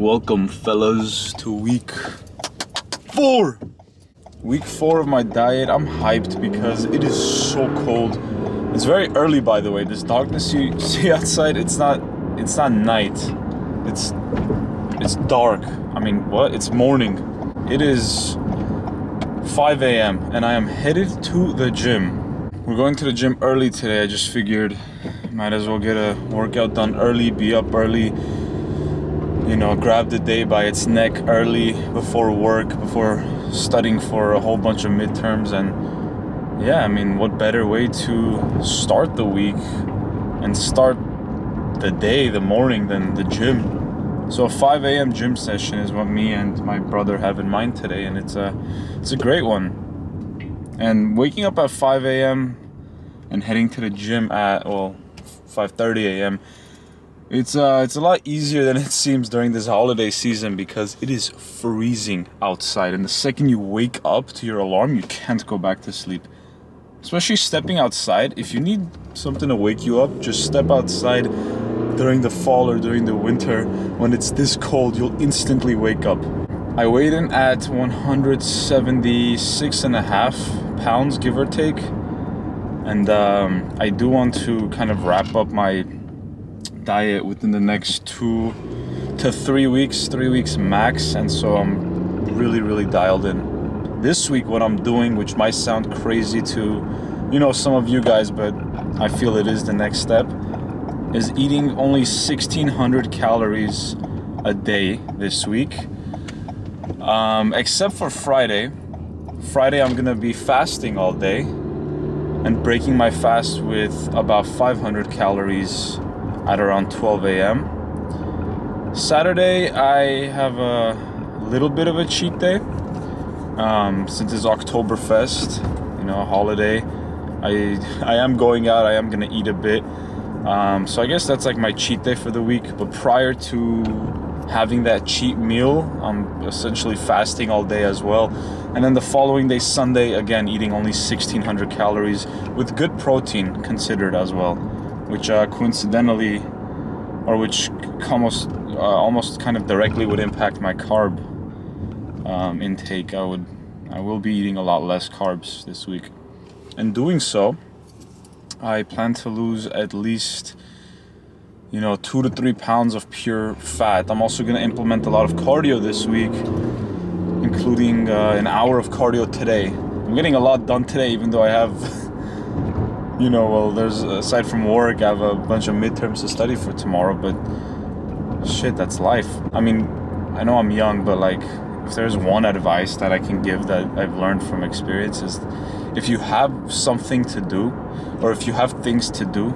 Welcome, fellas, to week 4. Week 4 of my diet. I'm hyped because it is so cold. It's very early, by the way. This darkness you see outside, it's not night. It's dark. I mean, what? It's morning. It is 5 a.m. and I am headed to the gym. We're going to the gym early today. I just figured might as well get a workout done early, be up early, grab the day by its neck early before work, before studying for a whole bunch of midterms. And yeah, I mean, what better way to start the week and start the day, the morning, than the gym. So a 5 a.m. gym session is what me and my brother have in mind today, and it's a great one. And waking up at 5 a.m. and heading to the gym at 5:30 a.m. It's a lot easier than it seems during this holiday season because it is freezing outside, and the second you wake up to your alarm, you can't go back to sleep. Especially stepping outside. If you need something to wake you up, just step outside during the fall or during the winter. When it's this cold, you'll instantly wake up. I weighed in at 176.5 pounds, give or take. And I do want to kind of wrap up my diet within the next 2 to 3 weeks, 3 weeks max. And so I'm really dialed in. This week, what I'm doing, which might sound crazy to, some of you guys, but I feel it is the next step, is eating only 1,600 calories a day this week. Except for Friday. Friday, I'm gonna be fasting all day and breaking my fast with about 500 calories at around 12 a.m. Saturday, I have a little bit of a cheat day. Since it's Oktoberfest, a holiday, I am going out, I am gonna eat a bit. So I guess that's like my cheat day for the week. But prior to having that cheat meal, I'm essentially fasting all day as well. And then the following day, Sunday, again, eating only 1,600 calories with good protein considered as well, which coincidentally, or which almost kind of directly would impact my carb intake. I will be eating a lot less carbs this week. And doing so, I plan to lose at least 2 to 3 pounds of pure fat. I'm also going to implement a lot of cardio this week, including an hour of cardio today. I'm getting a lot done today, even though I have, there's, aside from work, I have a bunch of midterms to study for tomorrow, but shit, that's life. I mean, I know I'm young, but if there's one advice that I can give that I've learned from experience is, if you have something to do, or if you have things to do,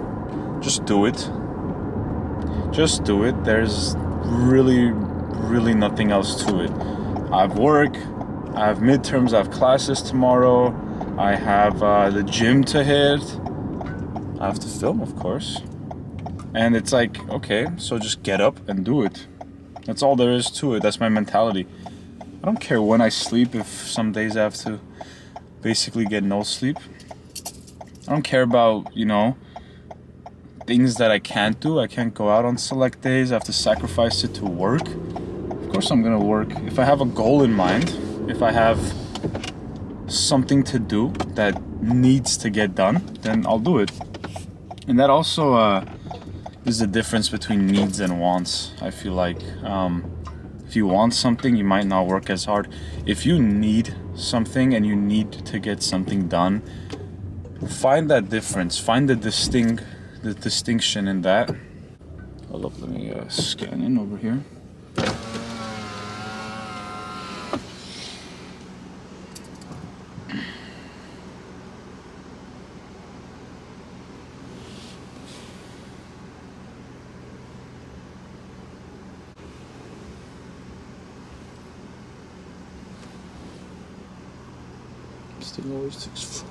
just do it. Just do it. There's really nothing else to it. I have work, I have midterms, I have classes tomorrow, I have the gym to hit, I have to film, of course. And it's okay, so just get up and do it. That's all there is to it. That's my mentality. I don't care when I sleep, if some days I have to basically get no sleep. I don't care about, things that I can't do. I can't go out on select days. I have to sacrifice it to work. Of course I'm gonna work. If I have a goal in mind, if I have something to do that needs to get done, then I'll do it. And that also is the difference between needs and wants. I feel like if you want something, you might not work as hard. If you need something and you need to get something done, find that difference. Find the distinction in that. Hold up, let me scan in over here. Still always takes.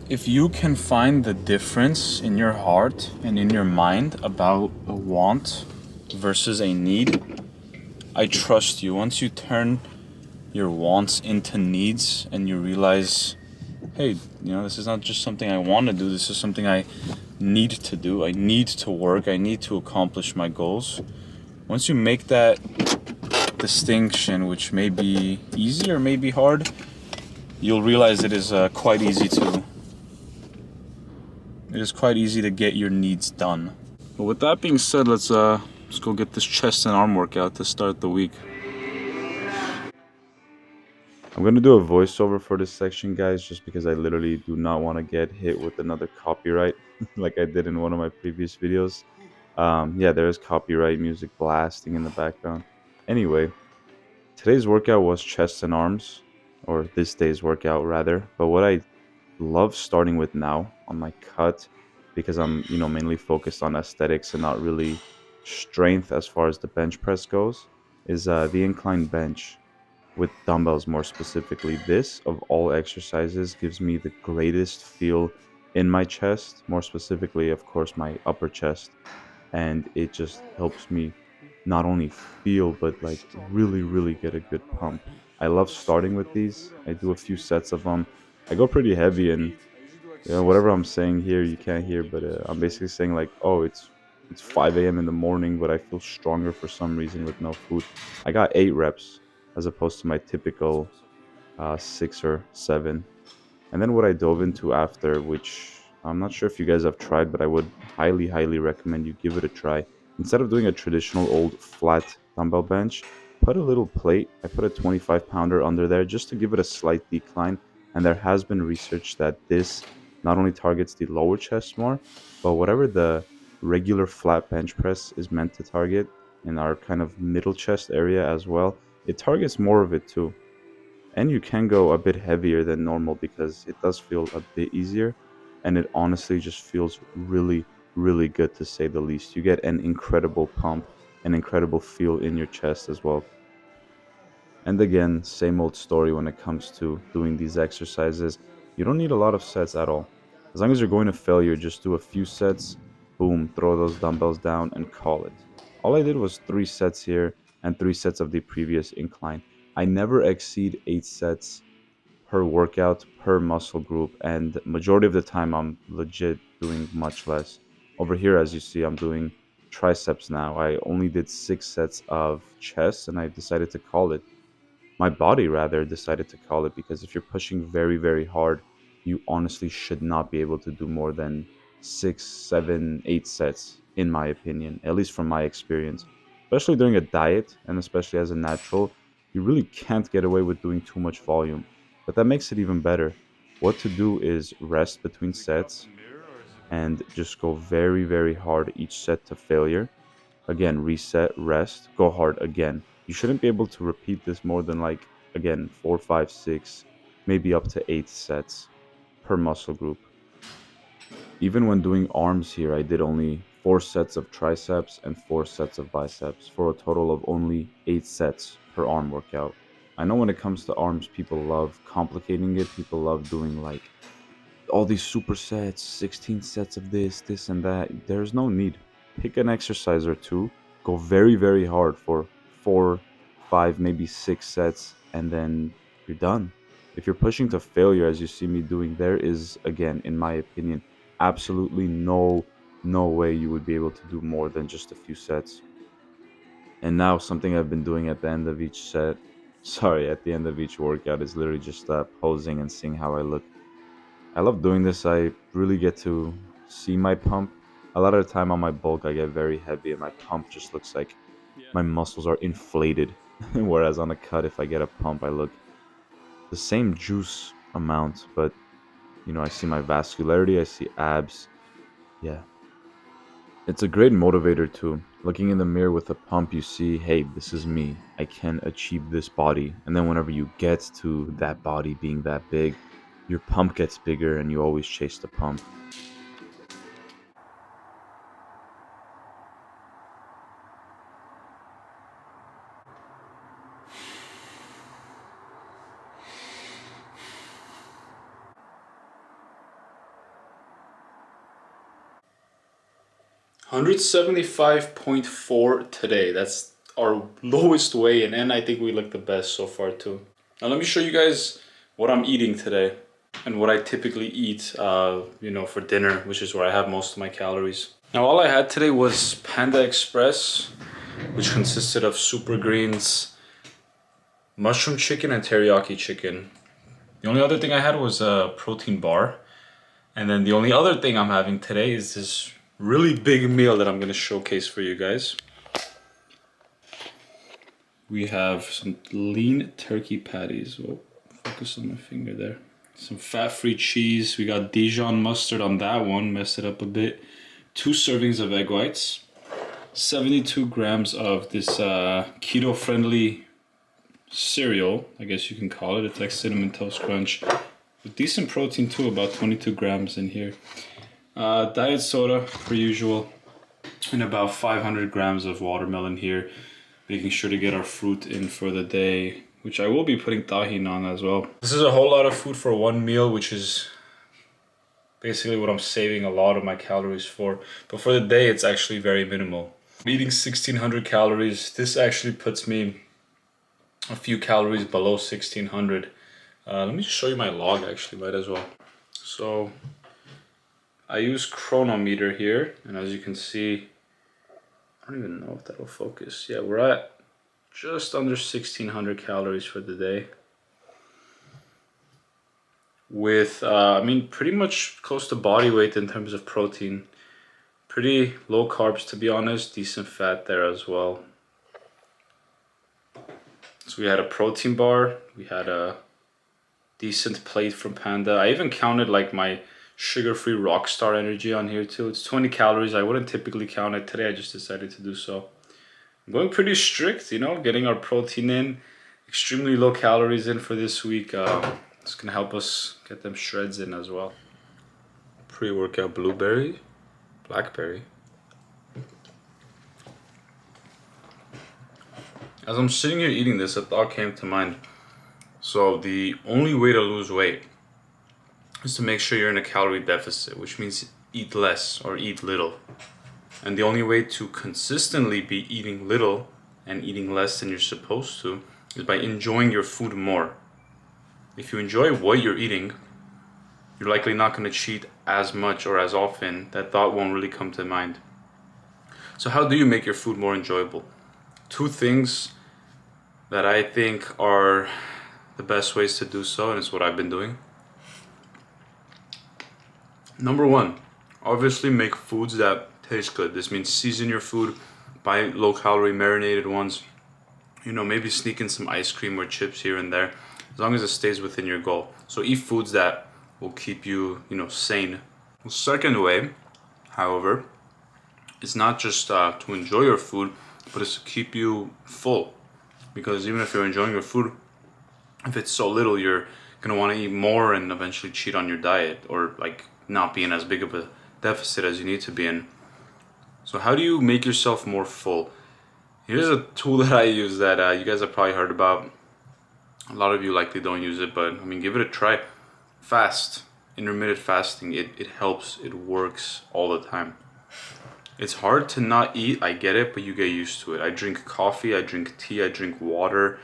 If you can find the difference in your heart and in your mind about a want versus a need, I trust you. Once you turn your wants into needs and you realize hey, this is not just something I want to do, this is something I need to do. I need to work, I need to accomplish my goals. Once you make that distinction, which may be easy or may be hard, you'll realize it is quite easy to get your needs done. But with that being said, let's go get this chest and arm workout to start the week. I'm gonna do a voiceover for this section, guys, just because I literally do not want to get hit with another copyright like I did in one of my previous videos. Yeah, there is copyright music blasting in the background. Anyway, today's workout was chest and arms, or this day's workout rather. But what I love starting with now on my cut, because I'm mainly focused on aesthetics and not really strength as far as the bench press goes, is the incline bench with dumbbells. More specifically, this of all exercises gives me the greatest feel in my chest, more specifically of course my upper chest, and it just helps me not only feel but like really get a good pump. I love starting with these. I do a few sets of them. I go pretty heavy, and whatever I'm saying here you can't hear, but I'm basically saying like, oh, it's 5 a.m. in the morning, but I feel stronger for some reason with no food. I got 8 reps as opposed to my typical 6 or 7. And then what I dove into after, which I'm not sure if you guys have tried, but I would highly recommend you give it a try. Instead of doing a traditional old flat dumbbell bench, put a little plate. I put a 25-pounder under there just to give it a slight decline. And there has been research that this not only targets the lower chest more, but whatever the regular flat bench press is meant to target in our kind of middle chest area as well, it targets more of it too. And you can go a bit heavier than normal because it does feel a bit easier, and it honestly just feels really good, to say the least. You get an incredible pump, an incredible feel in your chest as well. And again, same old story when it comes to doing these exercises. You don't need a lot of sets at all. As long as you're going to failure, just do a few sets, boom, throw those dumbbells down and call it. All I did was 3 sets here and 3 sets of the previous incline. I never exceed 8 sets per workout, per muscle group, and majority of the time I'm legit doing much less. Over here, as you see, I'm doing triceps now. I only did 6 sets of chest and I decided to call it. My body rather decided to call it, because if you're pushing very hard, you honestly should not be able to do more than 6, 7, 8 sets, in my opinion, at least from my experience. Especially during a diet, and especially as a natural, you really can't get away with doing too much volume. But that makes it even better. What to do is rest between sets and just go very hard each set to failure. Again, reset, rest, go hard again. You shouldn't be able to repeat this more than, like, again, 4, 5, 6, maybe up to 8 sets per muscle group. Even when doing arms here, I did only 4 sets of triceps and 4 sets of biceps for a total of only 8 sets per arm workout. I know when it comes to arms, people love complicating it. People love doing like all these supersets, 16 sets of this and that. There's no need. Pick an exercise or two, go very hard for 4, 5, maybe 6 sets, and then you're done. If you're pushing to failure, as you see me doing, there is, again, in my opinion, absolutely no way you would be able to do more than just a few sets. And now something I've been doing at the end of each set, sorry, at the end of each workout, is literally just posing and seeing how I look. I love doing this. I really get to see my pump. A lot of the time on my bulk, I get very heavy and my pump just looks like my muscles are inflated. Whereas on a cut, if I get a pump, I look the same juice amount, but I see my vascularity, I see abs. Yeah. It's a great motivator too. Looking in the mirror with a pump, you see, hey, this is me. I can achieve this body. And then whenever you get to that body being that big, your pump gets bigger and you always chase the pump. $175.4 today. That's our lowest weigh-in, and I think we look the best so far too. Now let me show you guys what I'm eating today. and what I typically eat, you know, for dinner, which is where I have most of my calories. Now, all I had today was Panda Express, which consisted of super greens, mushroom chicken, and teriyaki chicken. The only other thing I had was a protein bar. And then the only other thing I'm having today is this really big meal that I'm gonna showcase for you guys. We have some lean turkey patties. Oh, focus on my finger there. Some fat-free cheese. We got Dijon mustard on that one, messed it up a bit. 2 servings of egg whites. 72 grams of this keto-friendly cereal, I guess you can call it. It's like Cinnamon Toast Crunch. With decent protein too, about 22 grams in here. Diet soda, per usual. And about 500 grams of watermelon here. Making sure to get our fruit in for the day, which I will be putting tahini on as well. This is a whole lot of food for one meal, which is basically what I'm saving a lot of my calories for. But for the day, it's actually very minimal. I'm eating 1600 calories. This actually puts me a few calories below 1600. Let me just show you my log actually, might as well. So I use Chronometer here, and as you can see, I don't even know if that'll focus. Yeah, we're at just under 1600 calories for the day. With, I mean, pretty much close to body weight in terms of protein. Pretty low carbs, to be honest. Decent fat there as well. So we had a protein bar. We had a decent plate from Panda. I even counted like my sugar-free Rockstar Energy on here too. It's 20 calories. I wouldn't typically count it. Today I just decided to do so. I'm going pretty strict, you know, getting our protein in. Extremely low calories in for this week. It's gonna help us get them shreds in as well. Pre-workout blueberry, blackberry. As I'm sitting here eating this, a thought came to mind. So the only way to lose weight is to make sure you're in a calorie deficit, which means eat less or eat little. And the only way to consistently be eating little and eating less than you're supposed to is by enjoying your food more. If you enjoy what you're eating, you're likely not going to cheat as much or as often. That thought won't really come to mind. So how do you make your food more enjoyable? 2 things that I think are the best ways to do so, and it's what I've been doing. Number 1, obviously make foods that taste good. This means season your food, buy low-calorie marinated ones. You know, maybe sneak in some ice cream or chips here and there, as long as it stays within your goal. So eat foods that will keep you, you know, sane. The second way, however, is not just to enjoy your food, but it's to keep you full. Because even if you're enjoying your food, if it's so little, you're gonna want to eat more and eventually cheat on your diet, or like not be in as big of a deficit as you need to be in. So how do you make yourself more full? Here's a tool that I use that you guys have probably heard about. A lot of you likely don't use it, but I mean, give it a try. Fast, intermittent fasting, it helps, it works all the time. It's hard to not eat, I get it, but you get used to it. I drink coffee, I drink tea, I drink water,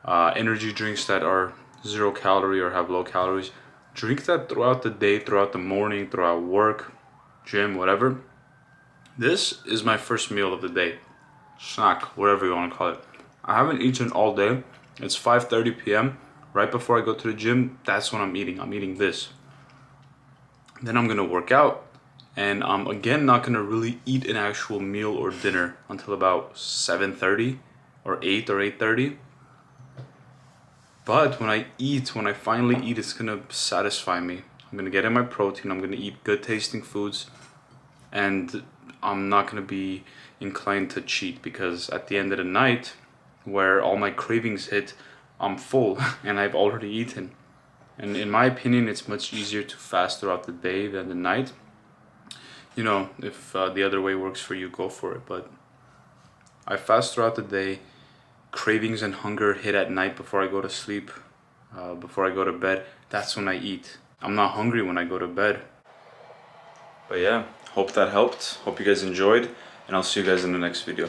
energy drinks that are 0 calorie or have low calories. Drink that throughout the day, throughout the morning, throughout work, gym, whatever. This is my first meal of the day. Snack, whatever you want to call it. I haven't eaten all day. It's 5:30 p.m. Right before I go to the gym, that's when I'm eating. I'm eating this. Then I'm gonna work out, and I'm again not gonna really eat an actual meal or dinner until about 7:30 or 8 or 8:30. But when I finally eat, it's gonna satisfy me. I'm gonna get in my protein, I'm gonna eat good tasting foods, and I'm not gonna be inclined to cheat, because at the end of the night, where all my cravings hit, I'm full and I've already eaten. And in my opinion, it's much easier to fast throughout the day than the night. You know, if the other way works for you, go for it. But I fast throughout the day. Cravings and hunger hit at night before I go to sleep, before I go to bed. That's when I eat. I'm not hungry when I go to bed. But yeah, hope that helped. Hope you guys enjoyed, and I'll see you guys in the next video.